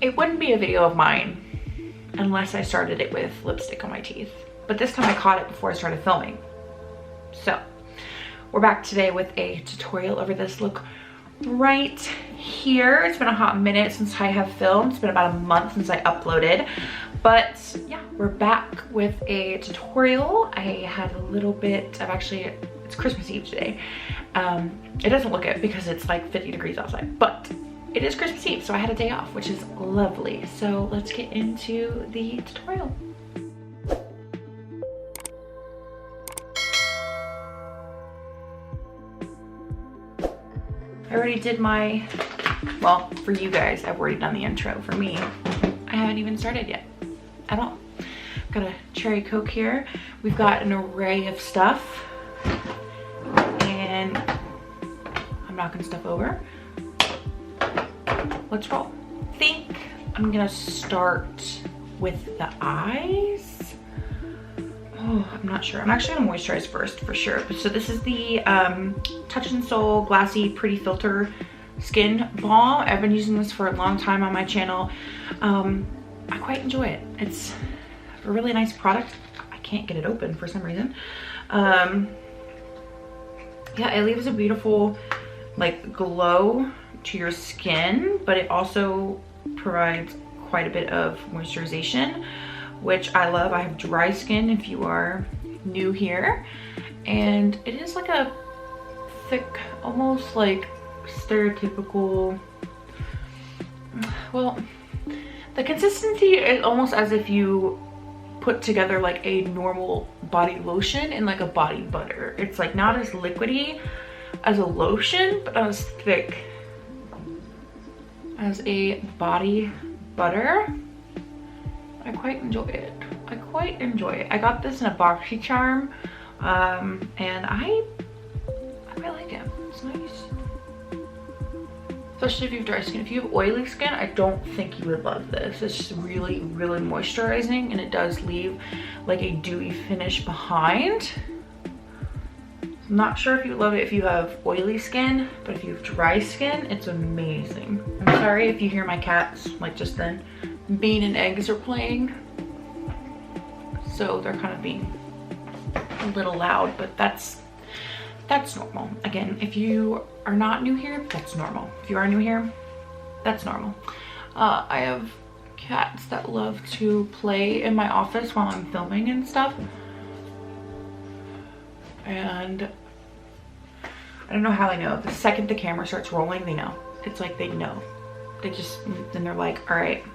it wouldn't be a video of mine unless I started it with lipstick on my teeth. But this time I caught it before I started filming. So we're back today with a tutorial over this look right here. It's been a hot minute since I have filmed. It's been about a month since I uploaded. But yeah, we're back with a tutorial. I had a little bit of it's Christmas Eve today. It doesn't look it because it's like 50 degrees outside, but it is Christmas Eve, so I had a day off, which is lovely. So let's get into the tutorial. I already did well, for you guys, I've already done the intro. For me, I haven't even started yet at all. Got a cherry Coke here. We've got an array of stuff, and I'm knocking stuff over. Let's roll. I think I'm gonna start with the eyes. Oh, I'm not sure. I'm actually gonna moisturize first for sure. So this is the Touch in Sol Glassy Pretty Filter Skin Balm. I've been using this for a long time on my channel. I quite enjoy it. It's a really nice product. I can't get it open for some reason. Yeah, it leaves a beautiful like glow to your skin, but it also provides quite a bit of moisturization, which I love. I have dry skin if you are new here, and it is like a thick, almost like stereotypical, well, the consistency is almost as if you put together like a normal body lotion and like a body butter. It's like not as liquidy as a lotion, but not as thick as a body butter. I quite enjoy it. I quite enjoy it. I got this in a BoxyCharm, and I quite like it. It's nice. Especially if you have dry skin. If you have oily skin, I don't think you would love this. It's just really, really moisturizing, and it does leave like a dewy finish behind. I'm not sure if you love it if you have oily skin, but if you have dry skin, it's amazing. I'm sorry if you hear my cats, like just then, Bean and Eggs are playing. So they're kind of being a little loud, but that's normal. Again, if you are not new here, that's normal. If you are new here, that's normal. I have cats that love to play in my office while I'm filming and stuff. And I don't know how they know. The second the camera starts rolling, they know. It's like they know. Then they're like, all right,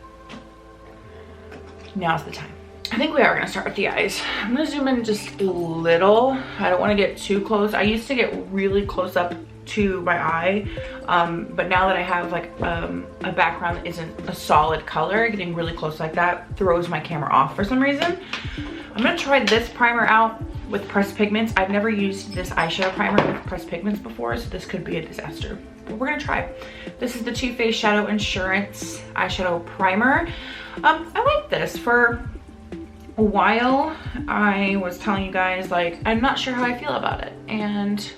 now's the time. I think we are gonna start with the eyes. I'm gonna zoom in just a little. I don't wanna get too close. I used to get really close up to my eye, but now that I have like a background that isn't a solid color, getting really close like that throws my camera off for some reason. I'm gonna try this primer out with pressed pigments. I've never used this eyeshadow primer with pressed pigments before, so this could be a disaster, but we're gonna try. This is the Too Faced Shadow Insurance eyeshadow primer. I like this. For a while I was telling you guys like I'm not sure how I feel about it, and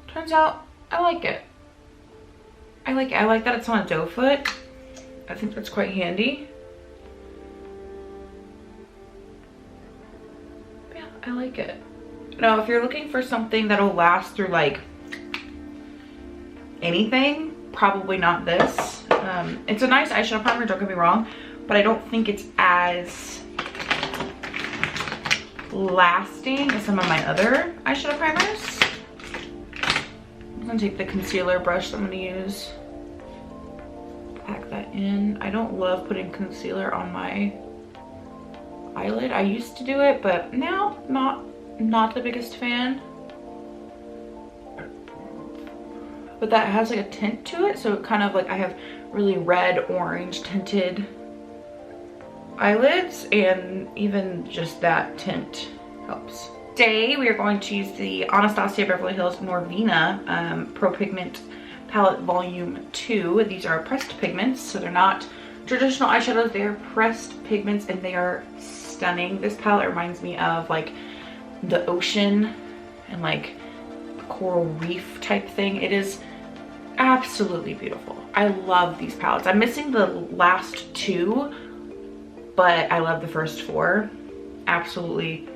turns out I like it. I like that it's on a doe foot. I think that's quite handy. I like it. Now, if you're looking for something that'll last through like anything, probably not this. It's a nice eyeshadow primer, don't get me wrong, but I don't think it's as lasting as some of my other eyeshadow primers. I'm gonna take the concealer brush that I'm gonna use, pack that in. I don't love putting concealer on my eyelid. I used to do it, but now not the biggest fan. But that has like a tint to it, so it kind of like, I have really red orange tinted eyelids, and even just that tint helps. Today we are going to use the Anastasia Beverly Hills Norvina Pro Pigment Palette Volume 2. These are pressed pigments, so they're not traditional eyeshadows, they are pressed pigments, and they are stunning. This palette reminds me of like the ocean and like coral reef type thing. It is absolutely beautiful. I love these palettes. I'm missing the last two, but I love the first four. Absolutely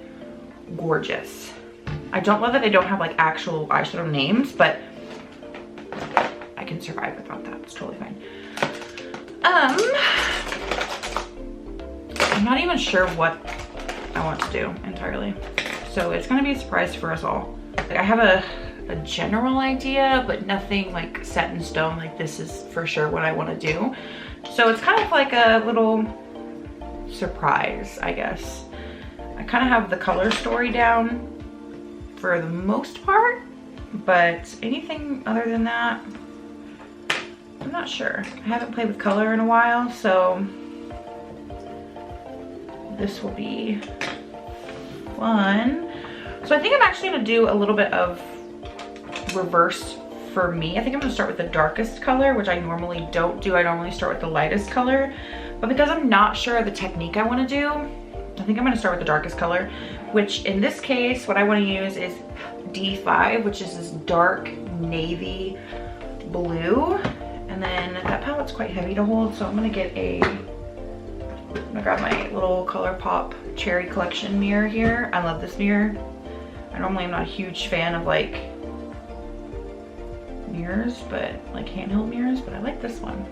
gorgeous. I don't love that they don't have like actual eyeshadow names, but I can survive without that. It's totally fine. I'm not even sure what I want to do entirely. So it's gonna be a surprise for us all. Like, I have a general idea, but nothing like set in stone, like this is for sure what I wanna do. So it's kind of like a little surprise, I guess. I kind of have the color story down for the most part, but anything other than that, I'm not sure. I haven't played with color in a while, so this will be fun. So I think I'm actually gonna do a little bit of reverse for me. I think I'm gonna start with the darkest color, which I normally don't do. I normally start with the lightest color, but because I'm not sure of the technique I wanna do, I think I'm gonna start with the darkest color, which in this case, what I wanna use is D5, which is this dark navy blue. And then that palette's quite heavy to hold, so I'm gonna grab my little ColourPop Cherry Collection mirror here. I love this mirror. I normally am not a huge fan of like mirrors, but like handheld mirrors, but I like this one.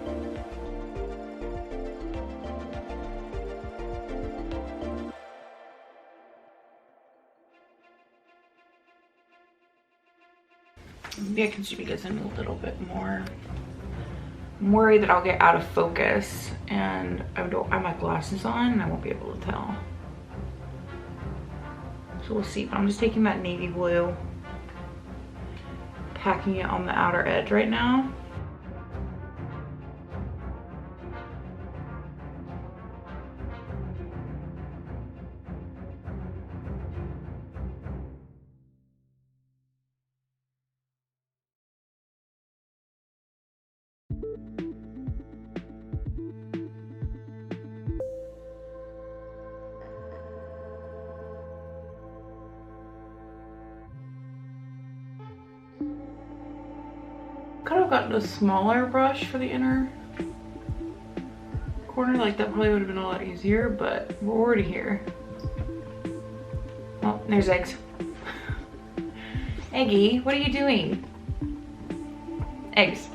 Maybe I can zoom you guys in a little bit more. I'm worried that I'll get out of focus and I don't have my glasses on and I won't be able to tell. So we'll see. But I'm just taking that navy blue, packing it on the outer edge right now. Could have gotten a smaller brush for the inner corner, like that probably would have been a lot easier, but we're already here. Oh, there's Eggs. Eggy, what are you doing? Eggs,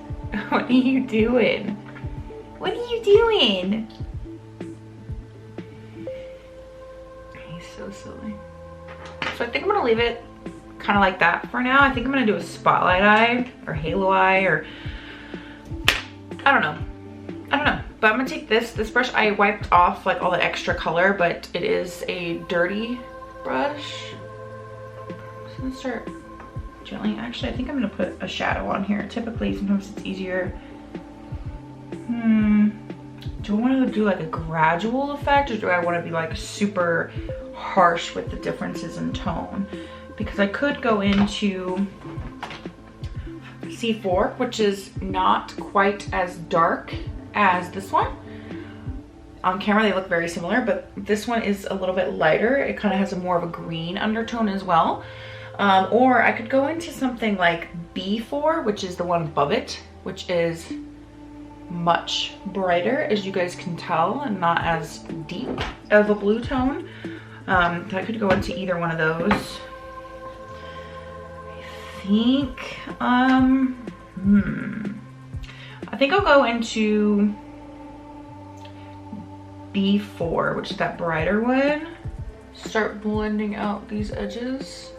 what are you doing? What are you doing? He's so silly. So I think I'm gonna leave it kind of like that for now. I think I'm gonna do a spotlight eye or halo eye, or I don't know. But I'm gonna take this brush. I wiped off like all the extra color, but it is a dirty brush. I'm just gonna start gently. Actually, I think I'm gonna put a shadow on here. Typically, sometimes it's easier. Do I want to do like a gradual effect, or do I want to be like super harsh with the differences in tone? Because I could go into C4, which is not quite as dark as this one. On camera they look very similar, but this one is a little bit lighter. It kind of has a more of a green undertone as well. Or I could go into something like B4, which is the one above it, which is much brighter, as you guys can tell, and not as deep of a blue tone. So I could go into either one of those. I think I'll go into B4, which is that brighter one. Start blending out these edges.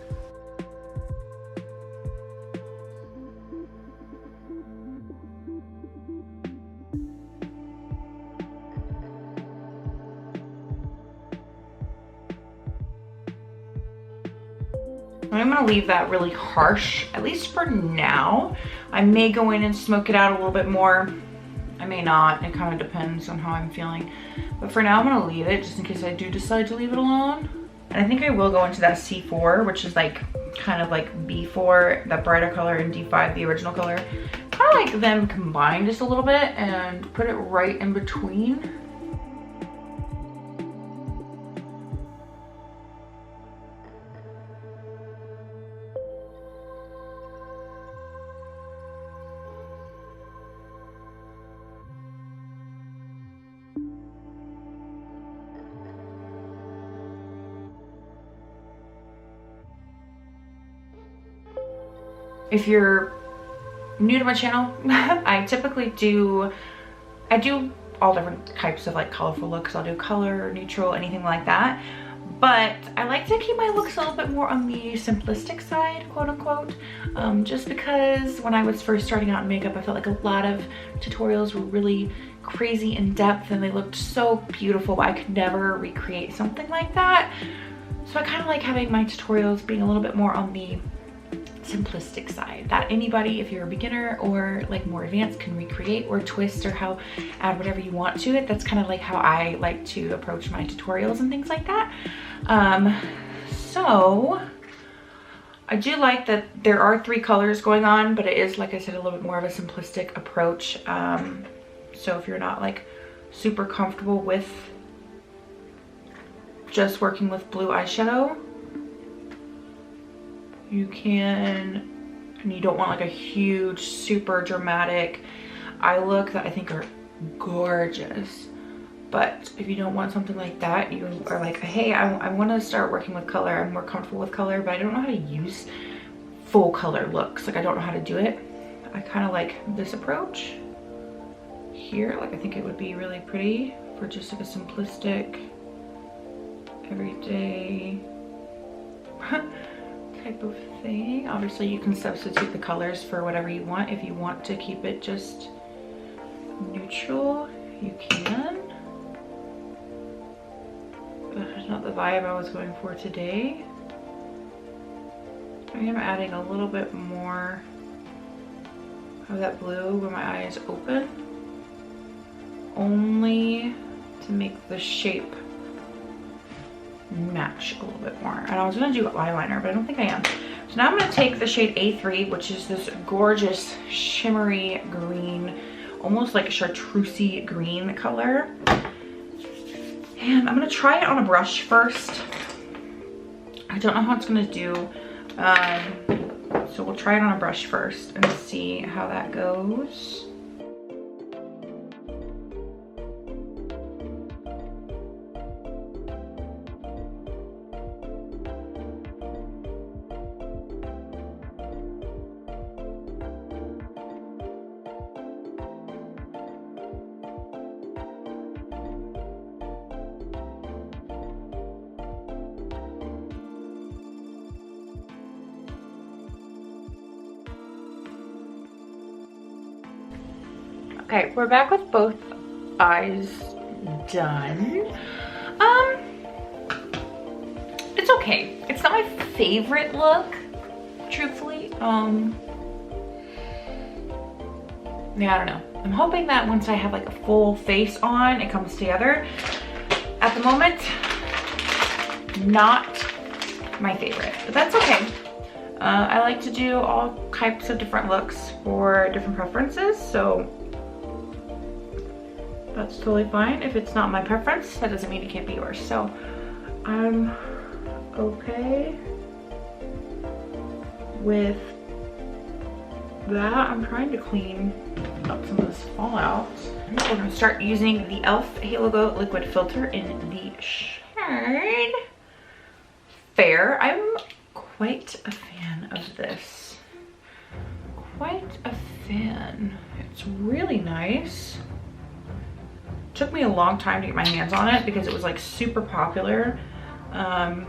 I'm gonna leave that really harsh, at least for now. I may go in and smoke it out a little bit more. I may not, it kind of depends on how I'm feeling. But for now, I'm gonna leave it just in case I do decide to leave it alone. And I think I will go into that C4, which is like, kind of like B4, that brighter color, and D5, the original color. Kind of like them combined just a little bit and put it right in between. if you're new to my channel, I typically do all different types of like colorful looks. I'll do color, neutral, anything like that. But I like to keep my looks a little bit more on the simplistic side, quote unquote, just because when I was first starting out in makeup, I felt like a lot of tutorials were really crazy in depth and they looked so beautiful, but I could never recreate something like that. So I kind of like having my tutorials being a little bit more on the simplistic side that anybody, if you're a beginner or like more advanced, can recreate or twist or add whatever you want to it. That's kind of like how I like to approach my tutorials and things like that. So I do like that there are 3 colors going on, but it is, like I said, a little bit more of a simplistic approach. So if you're not like super comfortable with just working with blue eyeshadow, you can, and you don't want like a huge, super dramatic eye look that I think are gorgeous. But if you don't want something like that, you are like, hey, I want to start working with color. I'm more comfortable with color, but I don't know how to use full color looks. Like I don't know how to do it. I kind of like this approach here. Like I think it would be really pretty for just like a simplistic, everyday type of thing. Obviously you can substitute the colors for whatever you want. If you want to keep it just neutral, you can. That's not the vibe I was going for today. I am adding a little bit more of that blue where my eye is open, only to make the shape match a little bit more. And I was gonna do eyeliner, but I don't think I am. So now I'm gonna take the shade A3, which is this gorgeous shimmery green, almost like a chartreusey green color. And I'm gonna try it on a brush first. I don't know how it's gonna do. So we'll try it on a brush first and see how that goes. Okay, we're back with both eyes done. It's okay. It's not my favorite look, truthfully. Yeah, I don't know. I'm hoping that once I have like a full face on, it comes together. At the moment, not my favorite, but that's okay. I like to do all types of different looks for different preferences, so that's totally fine. If it's not my preference, that doesn't mean it can't be yours. So I'm okay with that. I'm trying to clean up some of this fallout. We're gonna start using the e.l.f. Halo Glow liquid filter in the shade Fair. I'm quite a fan of this. Quite a fan. It's really nice. Took me a long time to get my hands on it because it was like super popular. And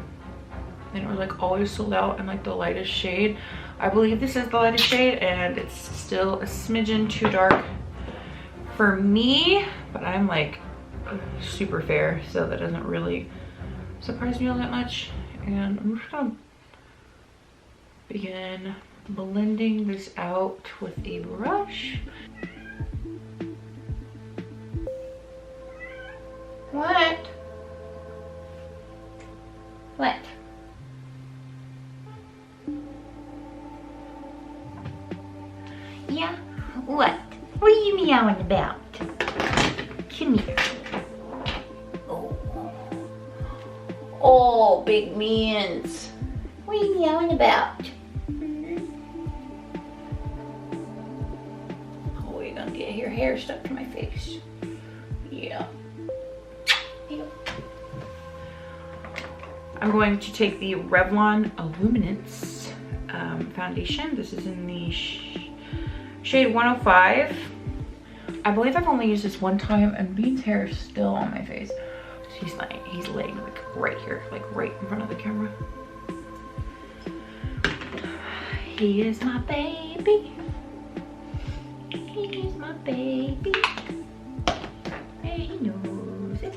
it was like always sold out in like the lightest shade. I believe this is the lightest shade and it's still a smidgen too dark for me, but I'm like super fair, so that doesn't really surprise me all that much. And I'm just gonna begin blending this out with a brush. What? What? Yeah? What? What are you meowing about? Come here. Oh. Oh, big mans. What are you meowing about? Oh, you're gonna get your hair stuck to my face. Yeah. I'm going to take the Revlon Illuminance foundation. This is in the shade 105. I believe I've only used this one time, and Bean's hair is still on my face. He's laying like right here, like right in front of the camera. He is my baby. He is my baby. And he knows it.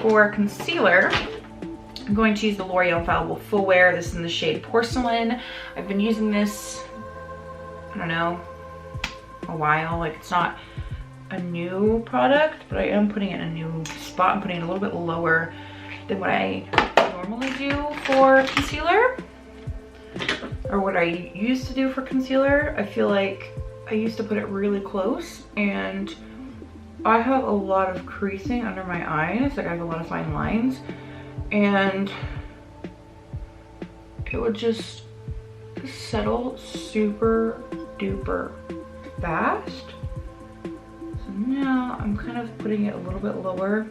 For concealer, I'm going to use the L'Oreal Infallible Full Wear. This is in the shade Porcelain. I've been using this, I don't know, a while. Like, it's not a new product, but I am putting it in a new spot. I'm putting it a little bit lower than what I normally do for concealer, or what I used to do for concealer. I feel like I used to put it really close, and I have a lot of creasing under my eyes. Like, I have a lot of fine lines, and it would just settle super duper fast. So now I'm kind of putting it a little bit lower.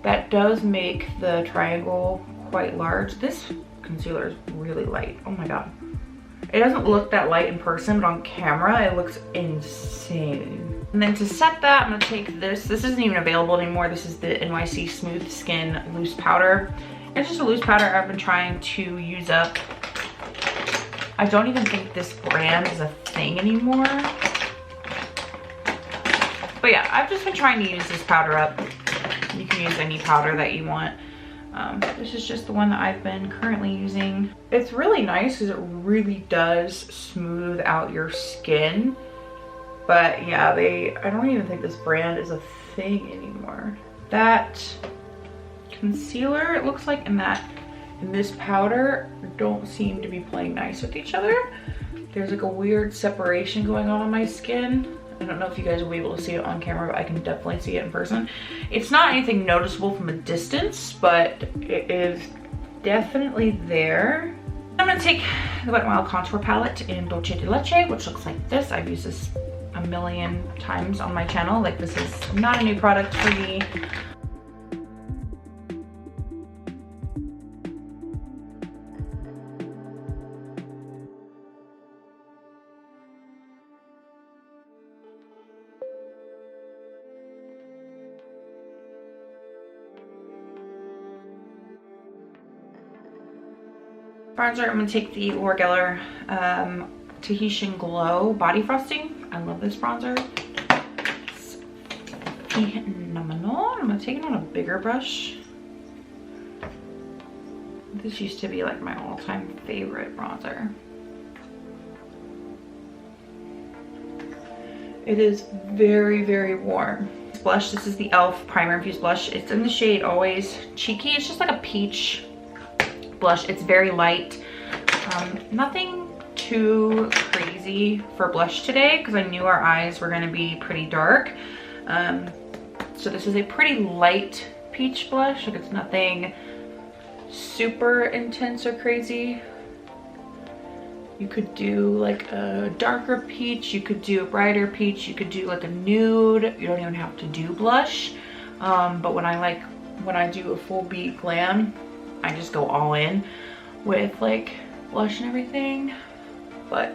That does make the triangle quite large. This concealer is really light. Oh my god. It doesn't look that light in person, but on camera it looks insane. And then to set that, I'm gonna take this. This isn't even available anymore. This is the NYC Smooth Skin Loose Powder. It's just a loose powder I've been trying to use up. I don't even think this brand is a thing anymore. But yeah, I've just been trying to use this powder up. You can use any powder that you want. This is just the one that I've been currently using. It's really nice because it really does smooth out your skin. But yeah, I don't even think this brand is a thing anymore. That concealer, it looks like, and this powder don't seem to be playing nice with each other. There's like a weird separation going on my skin. I don't know if you guys will be able to see it on camera, but I can definitely see it in person. It's not anything noticeable from a distance, but it is definitely there. I'm gonna take the Wet n Wild Contour Palette in Dolce de Leche, which looks like this. I've used this a million times on my channel. Like, this is not a new product for me. Bronzer, I'm gonna take the Laura Geller Tahitian Glow Body Frosting. I love this bronzer. It's phenomenal. I'm gonna take it on a bigger brush. This used to be like my all-time favorite bronzer. It is very, very warm. This blush, this is the e.l.f. Primer Infused Blush. It's in the shade Always Cheeky. It's just like a peach blush. It's very light. Nothing too crazy for blush today because I knew our eyes were going to be pretty dark. So this is a pretty light peach blush. Like, it's nothing super intense or crazy. You could do like a darker peach, you could do a brighter peach, you could do like a nude. You don't even have to do blush. But when I do a full beat glam, I just go all in with like blush and everything. But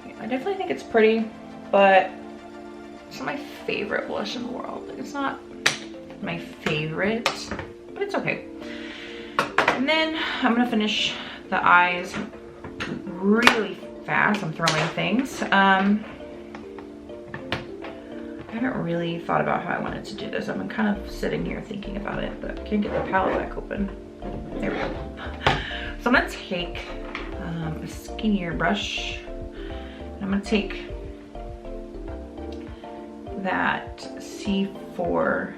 yeah, I definitely think it's pretty, but it's not my favorite blush in the world. Like, it's not my favorite, but it's okay. And then I'm gonna finish the eyes really fast. I'm throwing things. I haven't really thought about how I wanted to do this. I've been kind of sitting here thinking about it, but I can't get the palette back open. There we go. So I'm gonna take a skinnier brush. And I'm gonna take that C4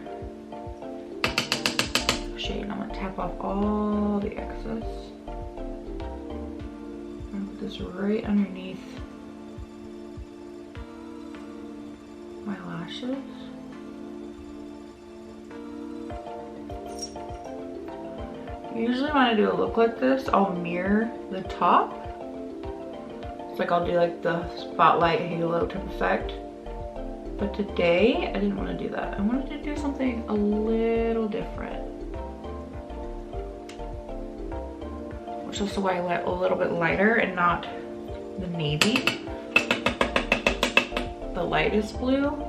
shade and I'm gonna tap off all the excess. I'm gonna put this right underneath lashes. Usually when I do a look like this, I'll mirror the top. It's like I'll do like the spotlight halo type effect. But today, I didn't want to do that. I wanted to do something a little different. Which is also why I went a little bit lighter and not the navy. The lightest blue.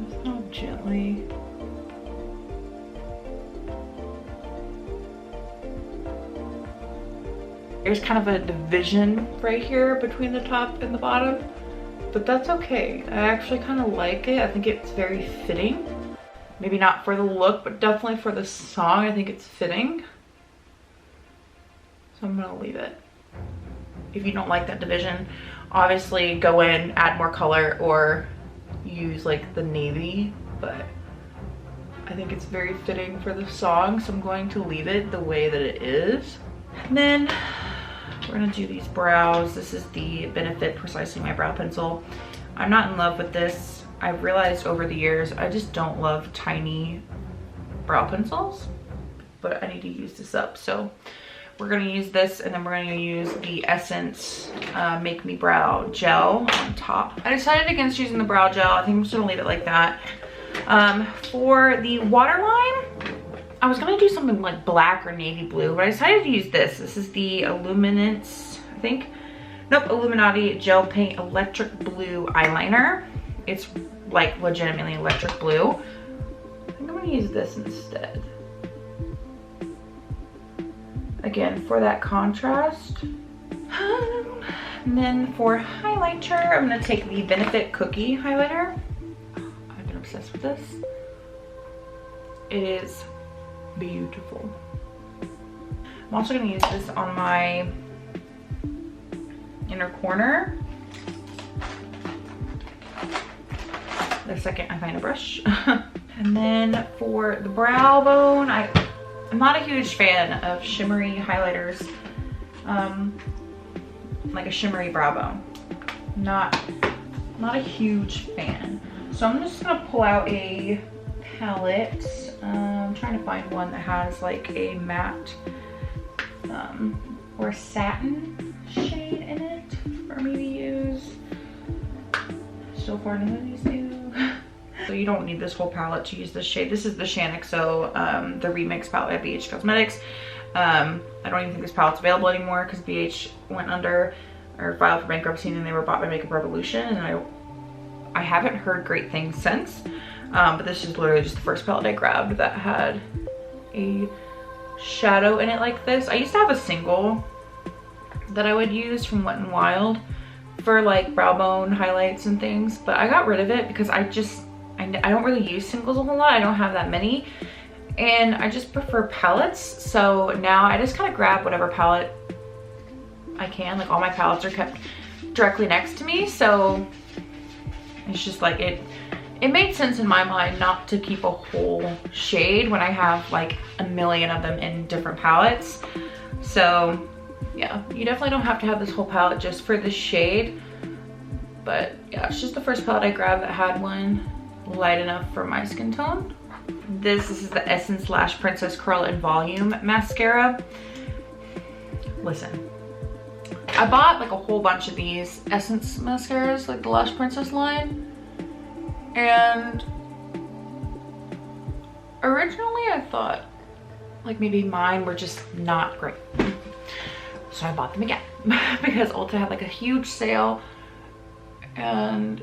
Just how gently. There's kind of a division right here between the top and the bottom, but that's okay. I actually kind of like it. I think it's very fitting. Maybe not for the look, but definitely for the song, I think it's fitting. So I'm gonna leave it. If you don't like that division, obviously go in, add more color, or use like the navy, but I think it's very fitting for the song, so I'm going to leave it the way that it is. And then we're gonna do these brows. This is the Benefit Precisely My Brow Pencil. I'm not in love with this. I've realized over the years, I just don't love tiny brow pencils, but I need to use this up. So we're gonna use this, and then we're gonna use the Essence Make Me Brow Gel on top. I decided against using the brow gel. I think I'm just gonna leave it like that. For the waterline, I was gonna do something like black or navy blue, but I decided to use this. This is the Illuminance, I think. Nope, Illuminati Gel Paint Electric Blue Eyeliner. It's like legitimately electric blue. I think I'm gonna use this instead. Again, for that contrast. And then for highlighter, I'm gonna take the Benefit Cookie highlighter. I've been obsessed with this. It is beautiful. I'm also gonna use this on my inner corner. The second I find a brush. And then for the brow bone, I'm not a huge fan of shimmery highlighters, like a shimmery brow bone. Not a huge fan. So I'm just gonna pull out a palette. I'm trying to find one that has like a matte or satin shade in it for me to use. So far none of these do. So you don't need this whole palette to use this shade. This is the Shaniqso, the Remix palette by BH Cosmetics. I don't even think this palette's available anymore because BH went under or filed for bankruptcy, and then they were bought by Makeup Revolution, and I haven't heard great things since. But this is literally just the first palette I grabbed that had a shadow in it like this. I used to have a single that I would use from Wet n Wild for like brow bone highlights and things, but I got rid of it because I don't really use singles a whole lot. I don't have that many, and I just prefer palettes. So now I just kind of grab whatever palette I can. Like all my palettes are kept directly next to me, so it's just like it made sense in my mind not to keep a whole shade when I have like a million of them in different palettes. So yeah, you definitely don't have to have this whole palette just for this shade, but yeah, it's just the first palette I grabbed that had one light enough for my skin tone. This is the Essence Lash Princess Curl and Volume Mascara. Listen, I bought like a whole bunch of these Essence mascaras, like the Lash Princess line, and originally I thought like maybe mine were just not great. So I bought them again because Ulta had like a huge sale, and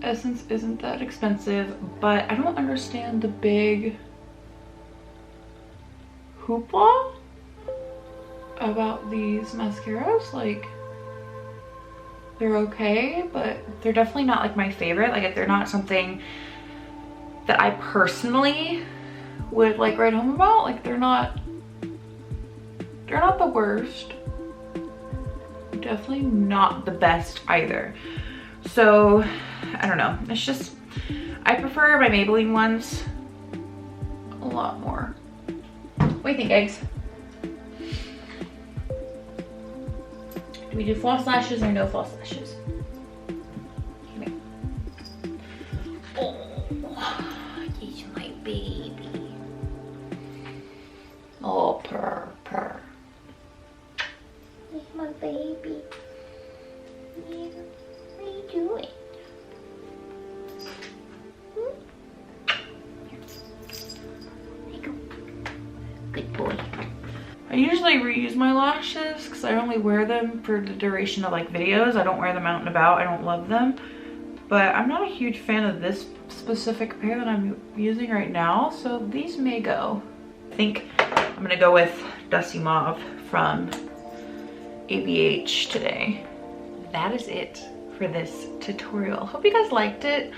Essence isn't that expensive, but I don't understand the big hoopla about these mascaras. Like, they're okay, but they're definitely not like my favorite. Like, they're not something that I personally would like write home about. Like, they're not the worst, definitely not the best either. So I don't know, it's just, I prefer my Maybelline ones a lot more. What do you think, eggs? Do we do false lashes or no false lashes? Okay. Oh, he's my baby. Oh, purr, purr. He's my baby. Yeah. What are you doing? There you go. Good boy. I usually reuse my lashes because I only wear them for the duration of like videos. I don't wear them out and about. I don't love them. But I'm not a huge fan of this specific pair that I'm using right now. So these may go. I think I'm gonna go with Dusty Mauve from ABH today. That is it for this tutorial. Hope you guys liked it.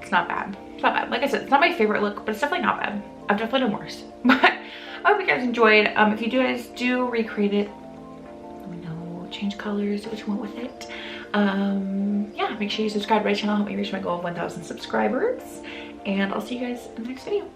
It's not bad. It's not bad. Like I said, it's not my favorite look, but it's definitely not bad. I've definitely done worse. But I hope you guys enjoyed. If you guys do recreate it, let me know. Change colors, do what you want with it. Yeah, make sure you subscribe to my channel. Help me reach my goal of 1,000 subscribers. And I'll see you guys in the next video.